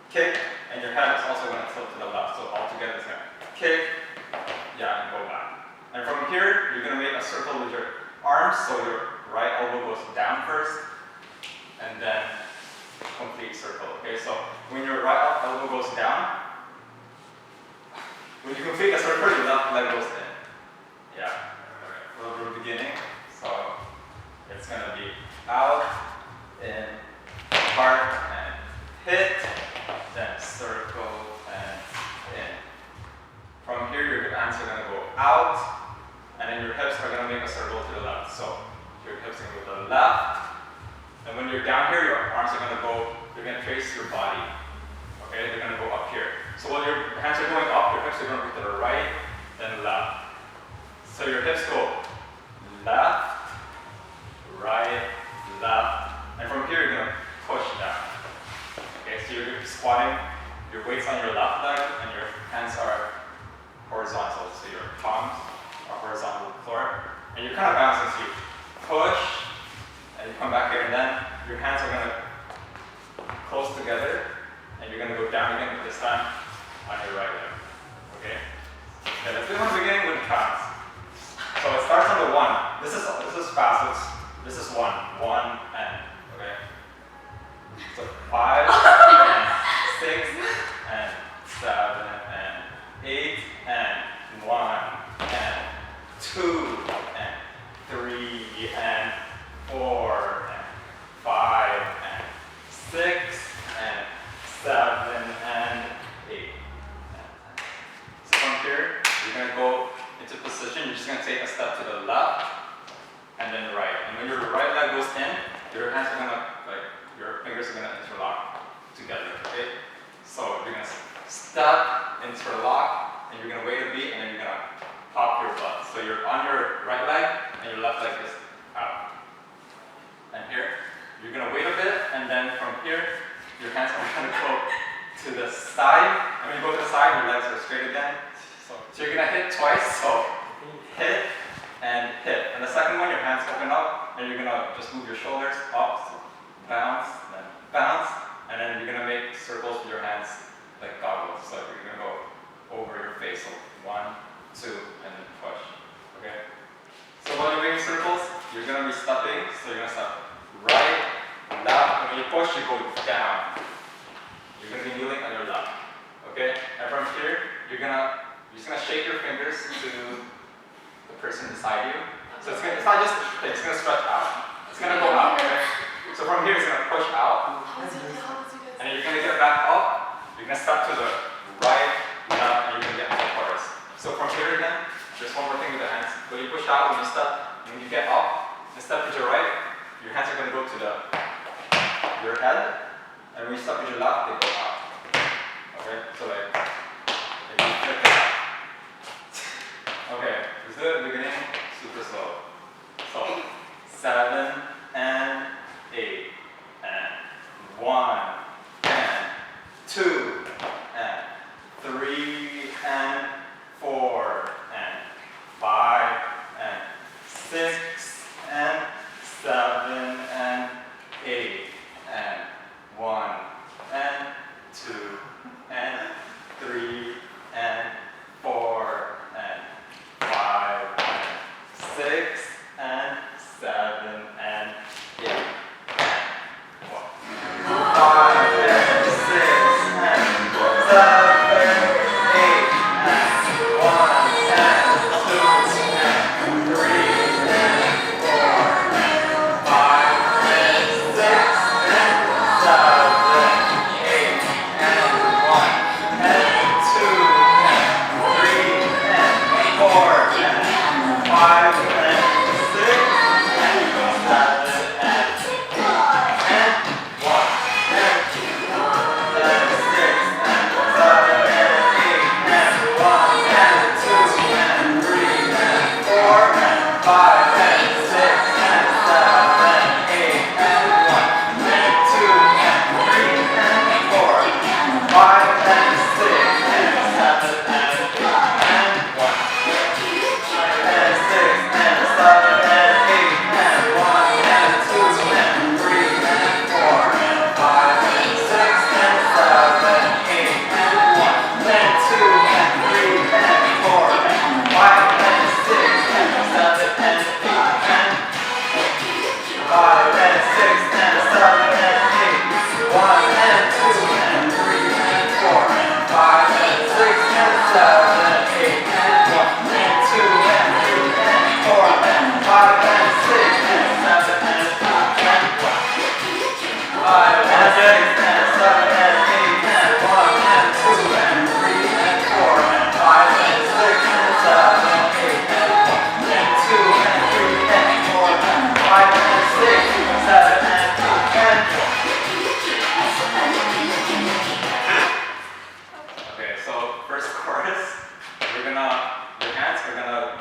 kick, and your head is also going to tilt to the left. So all together it's going to kick, yeah, and go back. And from here, you're going to make a circle with your arms, so your right elbow goes down first, and then complete circle. Okay, so when your right elbow goes down, when you complete a circle, your left leg goes in. Yeah, okay. We're beginning, so it's going to be out, in, apart, and hit, then circle, and in. From here, your hands are going to go out, and then your hips are going to make a circle to the left. So your hips are going to go to the left, and when you're down here, your arms are going to go, you're going to trace your body. Okay, they're going to go up here. So while your hands are going up, your hips are going to go to the right, then left. So your hips go left, right, left, and from here, you're going to push down. Okay, so you're squatting, your weight's on your left leg, and your hands are horizontal, so your palms are horizontal to the floor, and you're kind of bouncing, so you push, and you come back here, and then your hands are going to close together, and you're going to go down again, but this time on your right leg. Okay? Okay, let's do it from the beginning with counts. So it starts on the 1. This is fast. This is 1. 1 and. Okay? So 5 and 6 and 7 and 8 and 1 and 2 and 3 and 4 and 5 and 6 and 7 and 8. So from here, you're going to go into position. You're just going to take a step to the left and then right. And when your right leg goes in, your hands are going to, your fingers are going to interlock together. Okay? So you're going to step, interlock, and you're going to wait a beat, and then you're going to pop your butt. So you're on your right leg, and your left leg is out. And here, you're going to wait a bit, and then from here, your hands are going to go to the side. And when you go to the side, your legs are straight again. So you're going to hit twice. So hit and hit. And the second one, your hands open up, and you're going to just move your shoulders up, so bounce, and then you're going to make circles with your hands like goggles. So you're going to go over your face. So 1, 2, and then push. Okay? So while you're making circles, you're going to be stepping. So you're going to step right, left, and when you push, you go down. You're going to be kneeling on your left. Okay? And from here, you're just going to shake your fingers to the person beside you. So it's not just, it's going to stretch out. It's going to go out. Okay? So from here, it's going to push out. And then you're going to get back up. You're going to step to the right, left, and you're going to get into chorus. So from here again, just one more thing with the hands. When you push out, when you step, when you get up, and step to your right, your hands are going to go to your head. And when you step to your left, they go out. Okay? So like you flip it out. Okay, let's do it at the beginning, super slow. So 7 and 8 and 1 and 2 and 3 and 4 and 5 and 6 and 7 and 8 and 1 and 2 and 3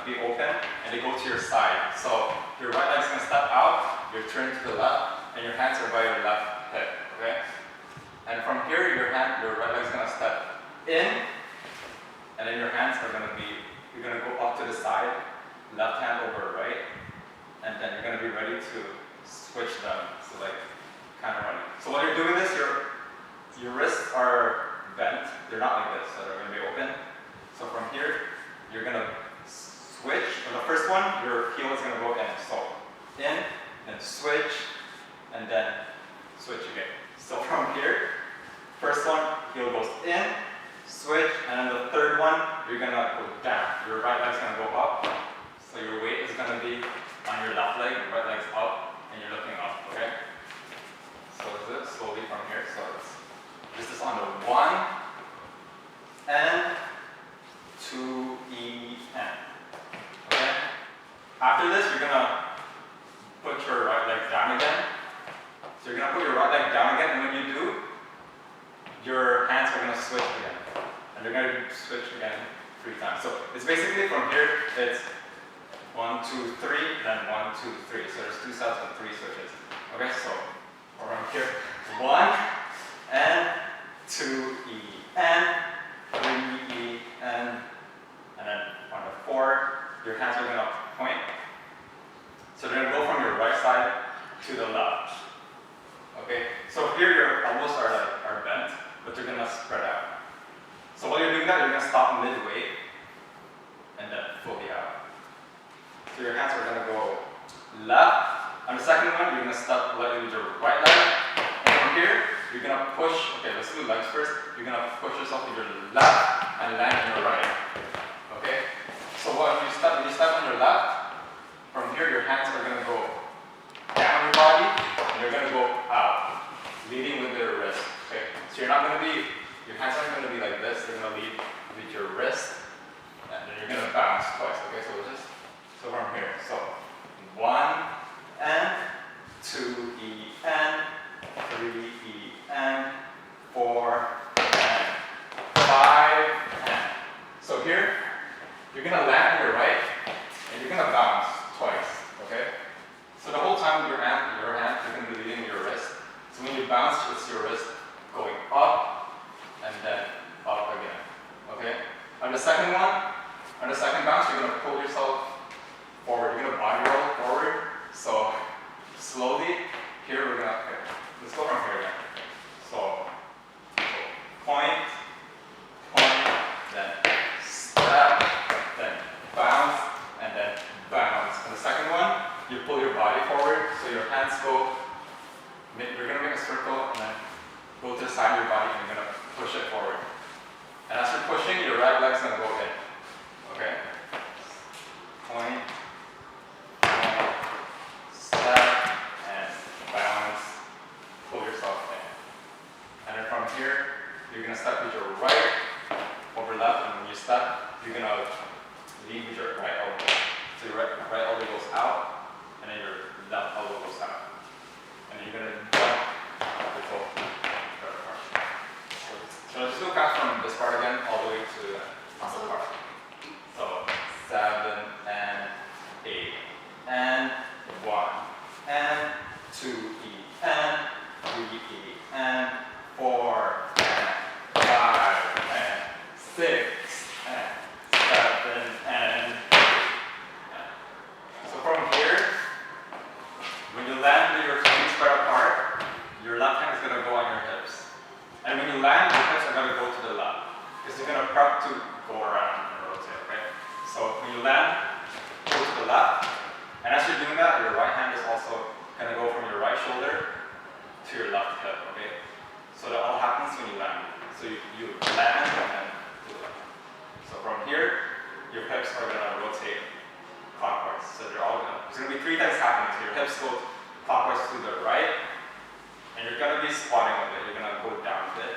be open, and they go to your side. So your right leg's gonna step out, you're turning to the left, and your hands are by your left hip, okay? And from here, your right leg's gonna step in, and then your hands are gonna be, you're gonna go up to the side, left hand over right, and then you're gonna be ready to switch them. So like, kind of running. So while you're doing this, your wrists are bent. They're not like this, so they're gonna be open. So from here, you're gonna switch. For the first one, your heel is gonna go in. So in, then switch, and then switch again. So from here, first one, heel goes in, switch, and then the third one, you're gonna go down. Your right leg's gonna go up. So your weight is gonna be on your left leg, your right leg's up, and you're looking up, okay? So do it slowly from here. So this is on the 1 and 2 E N. Okay? After this, you're gonna put your right leg down again. So you're gonna put your right leg down again, and when you do, your hands are gonna switch again. And they're gonna switch again 3 times. So it's basically from here, it's 1, 2, 3, then 1, 2, 3. So there's 2 sets of 3 switches. Okay, so around here, 1 and 2 E N, 3 E N, and then on the 4, your hands are gonna point. So they're gonna go from your right side to the left. Okay, so here your elbows are bent, but they're gonna spread out. So while you're doing that, you're gonna stop midway, and then fully out. So your hands are gonna go left. On the second one, you're gonna step lightly with your right leg. And from here, you're gonna push. Okay, let's do legs first. You're gonna push yourself with your left and land on your right. Okay? So when you step on your left, from here your hands are gonna go down your body, and you're gonna go out, leading with your wrist. Okay? So your hands aren't gonna be like this, they're gonna lead with your wrist, and then you're gonna bounce twice. Okay, so from here. So 1 and 2 E N, 3 E N, 4 and 5 and. So here, you're gonna land on your right, and you're gonna bounce twice. Okay? So the whole time with your hand, you're gonna be leading your wrist. So when you bounce, it's your wrist going up and then up again. Okay? On the second bounce, you're gonna pull yourself forward. You're gonna body roll forward. So slowly, here we're gonna, okay, let's go from here again. So point, then step, then bounce, and then bounce. And the second one, you pull your body forward, so your hands go, you're gonna make a circle, and then go to the side of your body, and you're gonna push it forward. And as you're pushing, your right leg's gonna go in. Okay? Point, step, and bounce, pull yourself in. And then from here, you're gonna step with your right over left, and when you step, you're gonna lead with your right elbow. So your right elbow goes out, and then your left elbow goes out. And you're gonna jump the toe. So let's do count from this part again, all the way to the upper part. So 7 and 8 and 1 and 2 E and 3 E and 4 and 5 and 6 and 7 and 8. So from here, when you land with your feet spread apart, your left hand is going to go on your hips. And when you land, your hips are going to go to the left. Because you're going to prep to go around and rotate, okay? So when you land, go to the left. And as you're doing that, your right hand is also going to go from your right shoulder to your left hip, okay? So that all happens when you land. So you land and then to the left. So from here, your hips are going to rotate clockwise. So they're all there's going to be 3 things happening. So your hips go clockwise to the right, and you're going to be squatting a bit. You're going to go down a bit,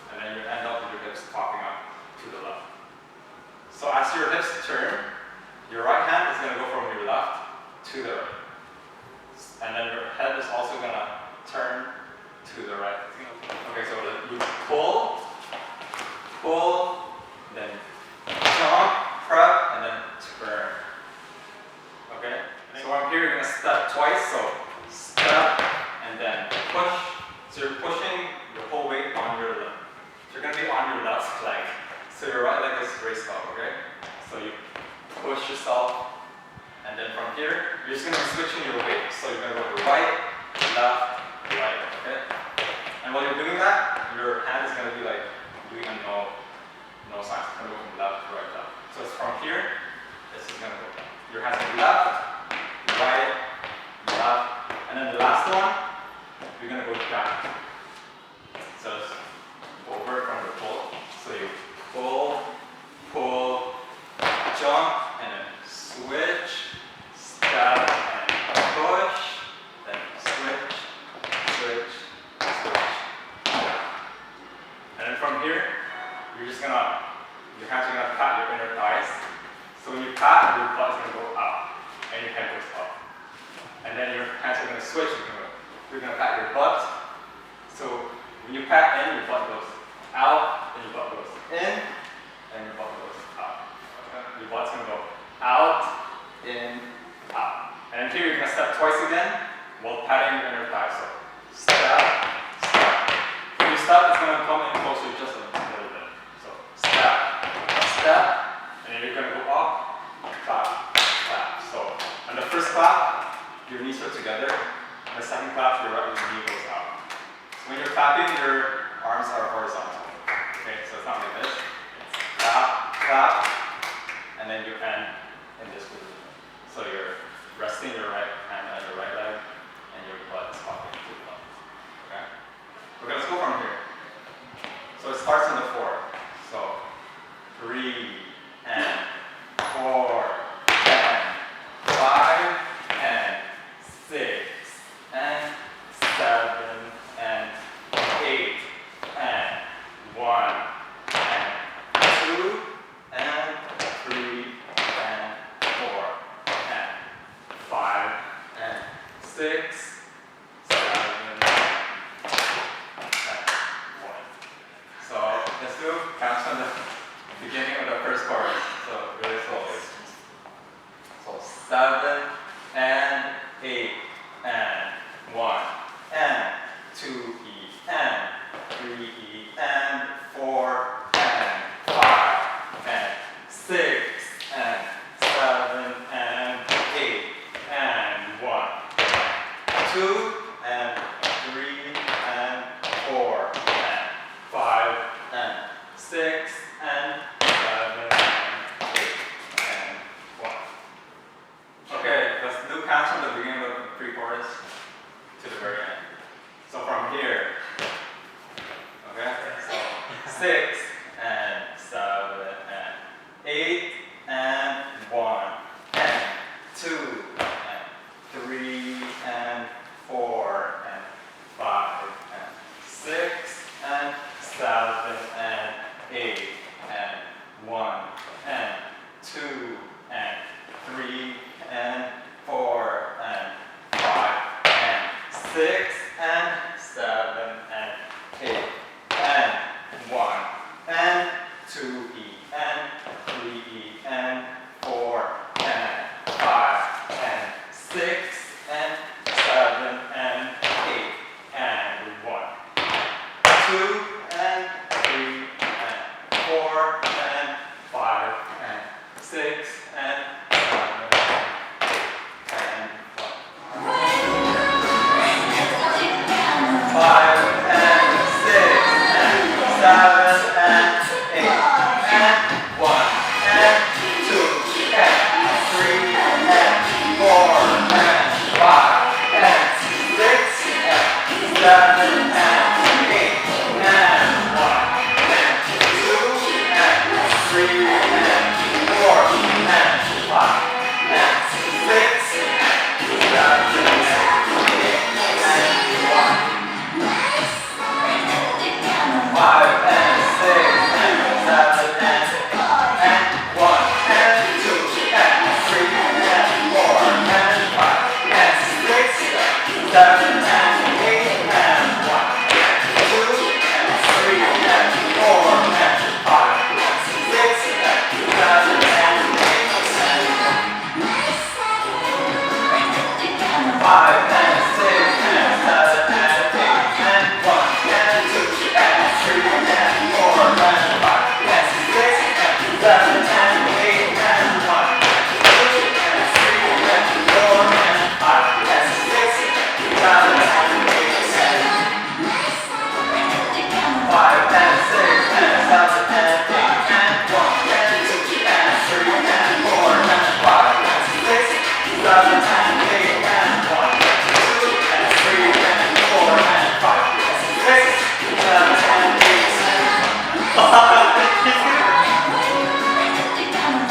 and then you end up with your hips popping up to the left. So as your hips turn, your right hand is going to go from your left to the right. And then your head is also going to turn to the right. Okay, so you pull, then jump, prep, and then you're just going to be switching your weight. So you're going to go to right, left, right, okay? And while you're doing that, your hand is going to be like doing a no sign. It's going to go from left to right, left. So it's from here, this is going to go down. Your hand's going to be left, right, left, and then the last one, you're going to go down. So it's over from the pull. So you pull, pull, jump, and then switch, step, and push, then switch, switch, switch. And then from here, you're just gonna, your hands are gonna pat your inner thighs. So when you pat, your butt is gonna go up, and your head goes up. And then your hands are gonna switch. You're gonna pat your butt. So when you pat in, your butt goes out, and your butt goes in, and your butt goes out. Okay? Your butt's gonna go out, in, out. And here you're gonna step twice again while patting your inner thigh. So step, step. When you step, it's gonna come in closer just a little bit. So step, step, and then you're gonna go up, clap, clap. So on the first clap, your knees are together. On the second clap, your right knee goes out. So when you're clapping, your arms are horizontal. Okay, so it's not like this. It's clap, clap, and then you end in this position. So you're resting your right hand on your right leg, and your butt is popping to the left. Okay? Okay, let's go from here. So it starts on the 4. So 3 and 4 and 5 and 6 and 7 and 8 and 1 and 2 and 3 and 4 and 5 and 6, 7 and 1. So let's do counts from the beginning of the first chorus. So really slowly. So 7 and 8 and 1 and 2E and 3E and 4 and 5 and 6 and 7 and 8 and 1, 2 and 3 and 4 and 5 and 6 and 7 and 8 and 1. Okay, let's do counts from the beginning of the pre-chorus to the very end. So from here, okay, so 6 and 7 and 8 and 1 and 2 and 3 and 4 and 5 and 6 and 7 and 8 and 1 and 2 and 3 and 4 and 5 and 6 and 7 and 8 and 1 and 2E and 3E and 4 and 5 and 6 and 7 and 8 and 1, 2 and 3 and 4 and 5 and 6 and 7 and 8 and 1.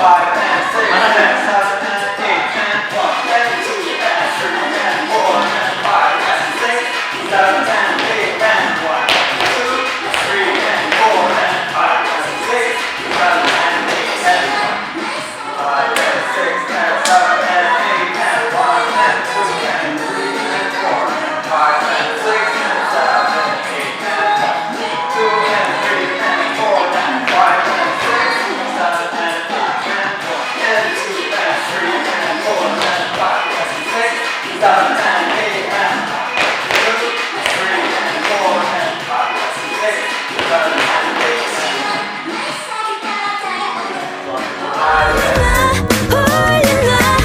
5 and 6 and 7 and 8 and 1 and 2 and 3 and 4 and 5 and 6, 7 and 8 and 1, 2, 3 and 4 and 5 and 6, 7 and 8 and 1, 5 and 6 and 7 and 8 and 1 and 2 and 3 and 4 and 5 and 6 and 7 and 8 and 1, 2 and 3 and 4 and 5 and 6, 7 and 8 and 1 and 2 and 3 and 4 and 5 and 6, 7 and 8 and 1, 2, 3 and 4 and 5 and 6, 7 and 8 and 1.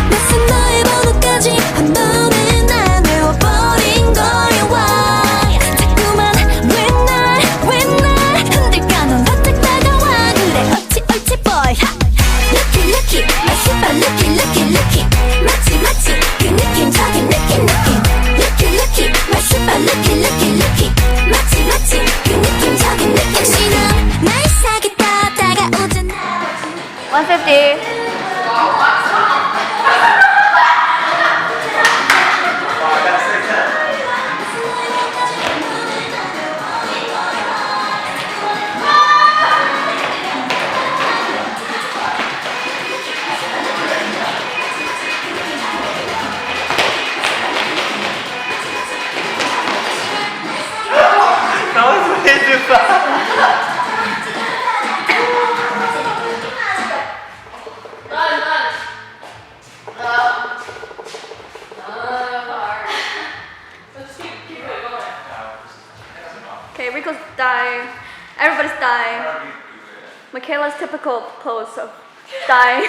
낯선 너의 번호까지 한 번에 난 외워버린 거야 why 자꾸만 왜 날 흔들까 넌 바짝 다가와 그래 옳지 boy Lucky lucky my super lucky 마치 그 느낌적인 느낌 Lucky lucky my super lucky 마치 그 느낌적인 느낌 역시 넌 날 사겠다 다가오잖아 150. That was way too fast. Okay, Rico's dying. Everybody's dying. Michaela's typical pose of dying.